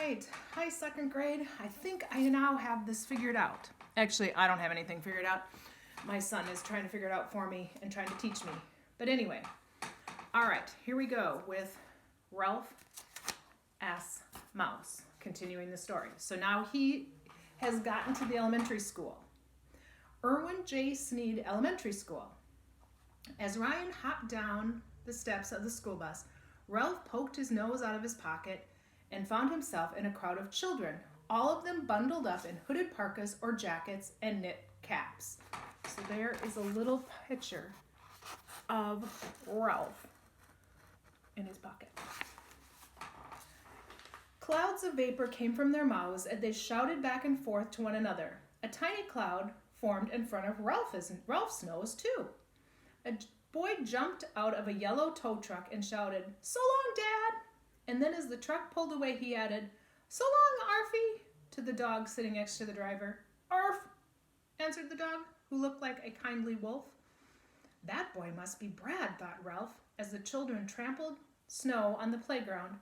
right. Hi, second grade. I think I now have this figured out. Actually, I don't have anything figured out. My son is trying to figure it out for me and trying to teach me. But anyway, all right, here we go with Ralph S. Mouse, continuing the story. So now he has gotten to the elementary school. Irwin J. Sneed Elementary School. As Ryan hopped down the steps of the school bus, Ralph poked his nose out of his pocket and found himself in a crowd of children, all of them bundled up in hooded parkas or jackets and knit caps. So there is a little picture of Ralph in his pocket. Clouds of vapor came from their mouths as they shouted back and forth to one another. A tiny cloud formed in front of Ralph's nose, too. A boy jumped out of a yellow tow truck and shouted, "So long, Dad!" And then as the truck pulled away, he added, "So long, Arfie," to the dog sitting next to the driver. "Arf," answered the dog, who looked like a kindly wolf. That boy must be Brad, thought Ralph, as the children trampled snow on the playground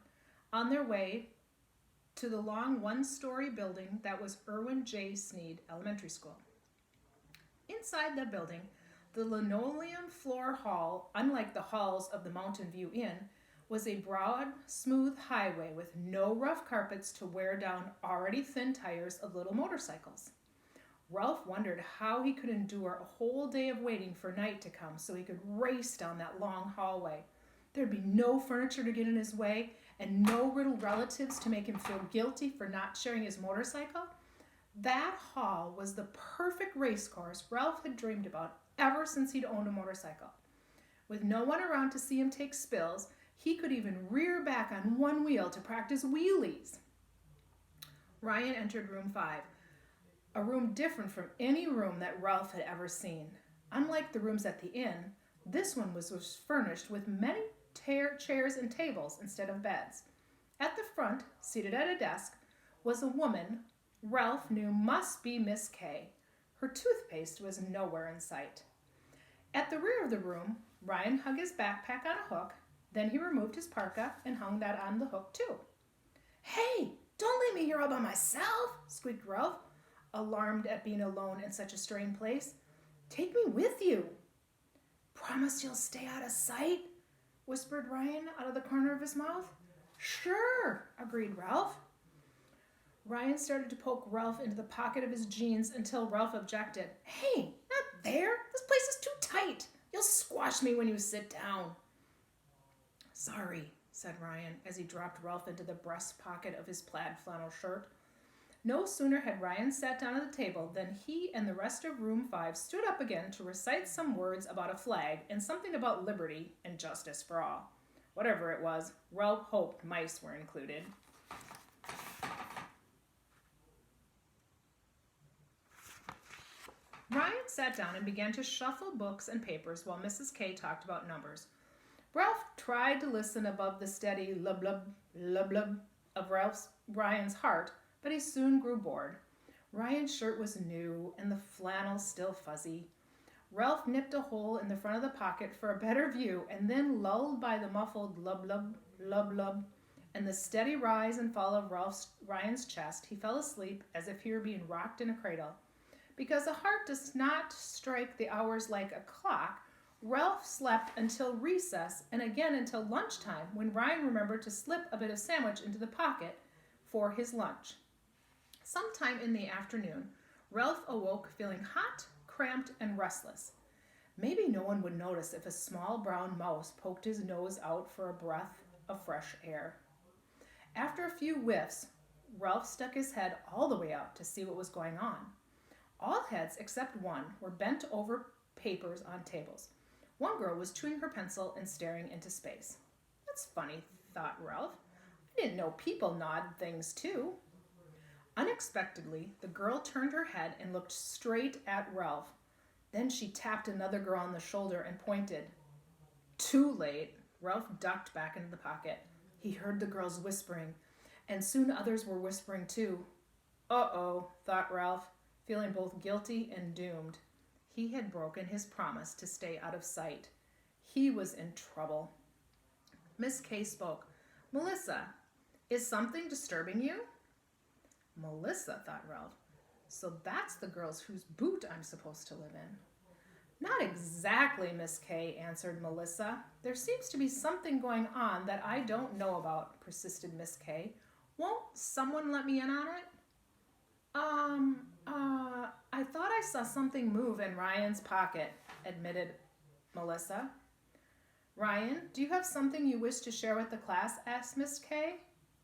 on their way to the long one-story building that was Irwin J. Sneed Elementary School. Inside the building, the linoleum floor hall, unlike the halls of the Mountain View Inn, was a broad, smooth highway with no rough carpets to wear down already thin tires of little motorcycles. Ralph wondered how he could endure a whole day of waiting for night to come so he could race down that long hallway. There'd be no furniture to get in his way and no little relatives to make him feel guilty for not sharing his motorcycle. That hall was the perfect race course Ralph had dreamed about ever since he'd owned a motorcycle. With no one around to see him take spills, he could even rear back on one wheel to practice wheelies. Ryan entered room 5, a room different from any room that Ralph had ever seen. Unlike the rooms at the inn, this one was furnished with many chairs and tables instead of beds. At the front, seated at a desk, was a woman Ralph knew must be Miss Kay. Her toothpaste was nowhere in sight. At the rear of the room, Ryan hung his backpack on a hook. Then he removed his parka and hung that on the hook too. "Hey, don't leave me here all by myself," squeaked Ralph, alarmed at being alone in such a strange place. "Take me with you." "Promise you'll stay out of sight?" whispered Ryan out of the corner of his mouth. "Sure," agreed Ralph. Ryan started to poke Ralph into the pocket of his jeans until Ralph objected. "Hey, not there. This place is too tight. You'll squash me when you sit down." "Sorry," said Ryan as he dropped Ralph into the breast pocket of his plaid flannel shirt. No sooner had Ryan sat down at the table than he and the rest of room 5 stood up again to recite some words about a flag and something about liberty and justice for all. Whatever it was, Ralph hoped mice were included. Ryan sat down and began to shuffle books and papers while Mrs. K talked about numbers. Ralph tried to listen above the steady lub-lub, lub-lub of Ryan's heart, but he soon grew bored. Ryan's shirt was new and the flannel still fuzzy. Ralph nipped a hole in the front of the pocket for a better view, and then, lulled by the muffled lub-lub, lub-lub, and the steady rise and fall of Ryan's chest, he fell asleep as if he were being rocked in a cradle. Because a heart does not strike the hours like a clock, Ralph slept until recess and again until lunchtime, when Ryan remembered to slip a bit of sandwich into the pocket for his lunch. Sometime in the afternoon, Ralph awoke feeling hot, cramped, and restless. Maybe no one would notice if a small brown mouse poked his nose out for a breath of fresh air. After a few whiffs, Ralph stuck his head all the way out to see what was going on. All heads except one were bent over papers on tables. One girl was chewing her pencil and staring into space. "That's funny," thought Ralph. "I didn't know people gnawed things too." Unexpectedly, the girl turned her head and looked straight at Ralph. Then she tapped another girl on the shoulder and pointed. Too late. Ralph ducked back into the pocket. He heard the girls whispering, and soon others were whispering too. Uh-oh, thought Ralph, feeling both guilty and doomed. He had broken his promise to stay out of sight. He was in trouble. Miss Kay spoke. "Melissa, Is something disturbing you? Melissa, thought Ralph. So that's the girls whose boot I'm supposed to live in. Not exactly, Miss Kay, answered Melissa. There seems to be something going on that I don't know about, persisted Miss Kay. Won't someone let me in on it? I thought I saw something move in Ryan's pocket, admitted Melissa. Ryan, do you have something you wish to share with the class? Asked Miss Kay.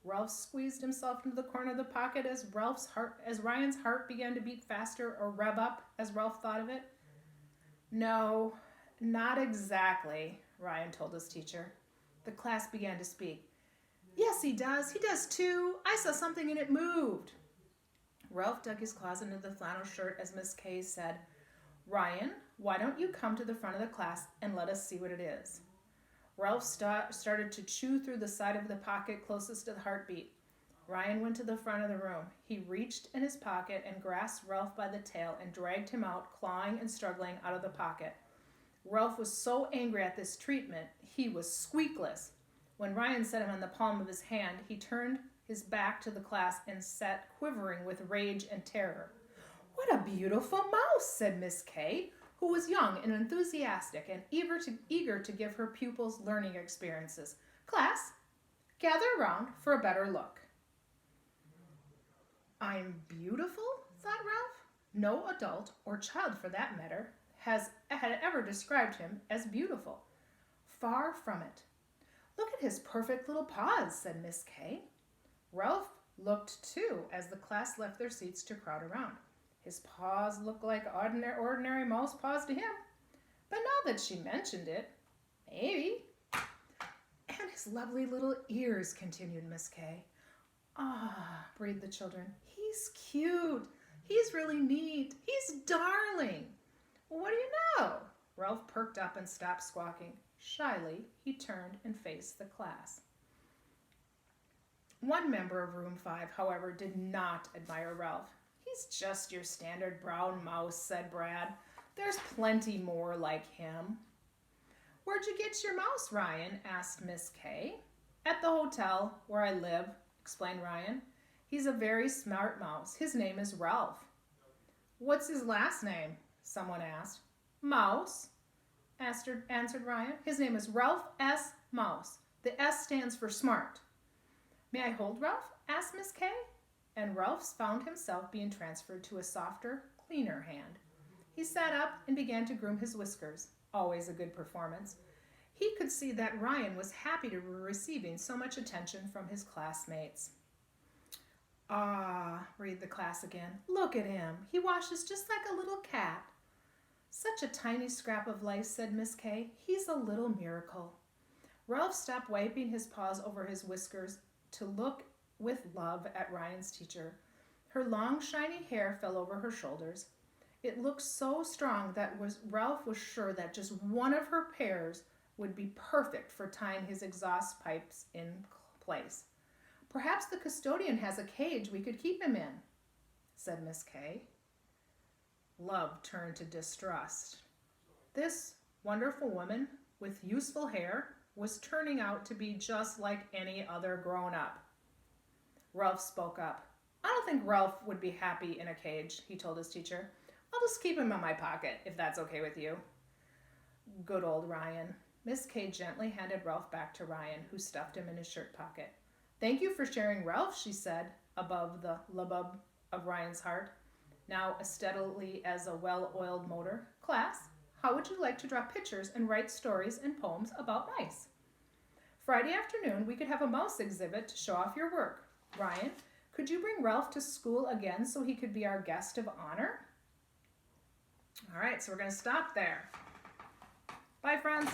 Ralph squeezed himself into the corner of the pocket as Ryan's heart began to beat faster, or rev up, as Ralph thought of it. No, not exactly, Ryan told his teacher. The class began to speak. Yes, he does. He does too. I saw something and it moved. Ralph dug his claws into the flannel shirt as Miss Kay said, Ryan, why don't you come to the front of the class and let us see what it is? Ralph started to chew through the side of the pocket closest to the heartbeat. Ryan went to the front of the room. He reached in his pocket and grasped Ralph by the tail and dragged him out, clawing and struggling out of the pocket. Ralph was so angry at this treatment, he was squeakless. When Ryan set him on the palm of his hand, he turned his back to the class and sat quivering with rage and terror. What a beautiful mouse, said Miss Kay, who was young and enthusiastic and eager to give her pupils learning experiences. Class, gather around for a better look. I'm beautiful, thought Ralph. No adult, or child for that matter, had ever described him as beautiful. Far from it. Look at his perfect little paws, said Miss Kay. Ralph looked too as the class left their seats to crowd around. His paws looked like ordinary mouse paws to him. But now that she mentioned it, maybe. And his lovely little ears, continued Miss Kay. Ah, breathed the children. He's cute. He's really neat. He's darling. Well, what do you know? Ralph perked up and stopped squawking. Shyly, he turned and faced the class. One member of Room 5, however, did not admire Ralph. He's just your standard brown mouse, said Brad. There's plenty more like him. Where'd you get your mouse, Ryan? Asked Miss Kay. At the hotel where I live, explained Ryan. He's a very smart mouse. His name is Ralph. What's his last name? Someone asked. Mouse, answered Ryan. His name is Ralph S. Mouse. The S stands for smart. May I hold Ralph? Asked Miss Kay. And Ralph found himself being transferred to a softer, cleaner hand. He sat up and began to groom his whiskers. Always a good performance. He could see that Ryan was happy to be receiving so much attention from his classmates. Ah, breathed the class again. Look at him. He washes just like a little cat. Such a tiny scrap of life, said Miss Kay. He's a little miracle. Ralph stopped wiping his paws over his whiskers to look with love at Ryan's teacher. Her long, shiny hair fell over her shoulders. It looked so strong that Ralph was sure that just one of her pairs would be perfect for tying his exhaust pipes in place. Perhaps the custodian has a cage we could keep him in, said Miss Kay. Love turned to distrust. This wonderful woman with useful hair was turning out to be just like any other grown-up. Ralph spoke up. I don't think Ralph would be happy in a cage, he told his teacher. I'll just keep him in my pocket, if that's okay with you. Good old Ryan. Miss Kay gently handed Ralph back to Ryan, who stuffed him in his shirt pocket. Thank you for sharing Ralph, she said, above the hubbub of Ryan's heart, now as steadily as a well-oiled motor. Class, how would you like to draw pictures and write stories and poems about mice? Friday afternoon, we could have a mouse exhibit to show off your work. Ryan, could you bring Ralph to school again so he could be our guest of honor? All right, so we're going to stop there. Bye, friends.